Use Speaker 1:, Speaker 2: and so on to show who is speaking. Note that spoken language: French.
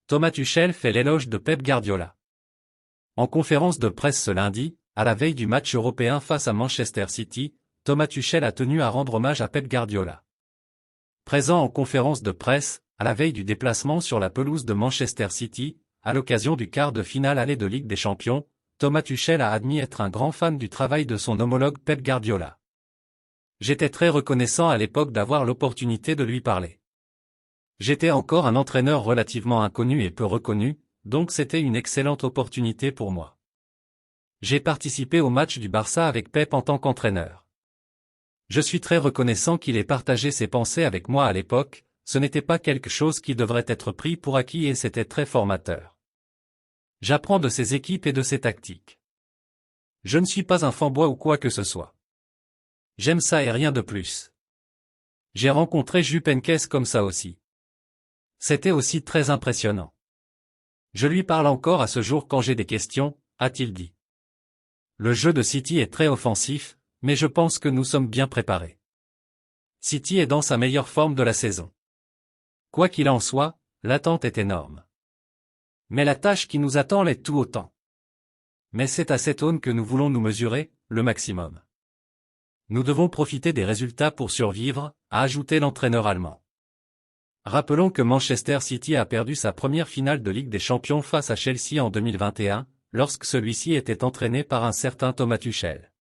Speaker 1: Thomas Tuchel fait l'éloge de Pep Guardiola. En conférence de presse ce lundi, à la veille du match européen face à Manchester City, Thomas Tuchel a tenu à rendre hommage à Pep Guardiola. Présent en conférence de presse, à la veille du déplacement sur la pelouse de Manchester City, à l'occasion du quart de finale aller de Ligue des Champions, Thomas Tuchel a admis être un grand fan du travail de son homologue Pep Guardiola. J'étais très reconnaissant à l'époque d'avoir l'opportunité de lui parler. J'étais encore un entraîneur relativement inconnu et peu reconnu, donc c'était une excellente opportunité pour moi. J'ai participé au match du Barça avec Pep en tant qu'entraîneur. Je suis très reconnaissant qu'il ait partagé ses pensées avec moi à l'époque, ce n'était pas quelque chose qui devrait être pris pour acquis et c'était très formateur. J'apprends de ses équipes et de ses tactiques. Je ne suis pas un fanboy ou quoi que ce soit. J'aime ça et rien de plus. J'ai rencontré Jupp Heynckes comme ça aussi. C'était aussi très impressionnant. Je lui parle encore à ce jour quand j'ai des questions, a-t-il dit. Le jeu de City est très offensif, mais je pense que nous sommes bien préparés. City est dans sa meilleure forme de la saison. Quoi qu'il en soit, l'attente est énorme. Mais la tâche qui nous attend l'est tout autant. Mais c'est à cette aune que nous voulons nous mesurer, le maximum. Nous devons profiter des résultats pour survivre, a ajouté l'entraîneur allemand. Rappelons que Manchester City a perdu sa première finale de Ligue des Champions face à Chelsea en 2021, lorsque celui-ci était entraîné par un certain Thomas Tuchel.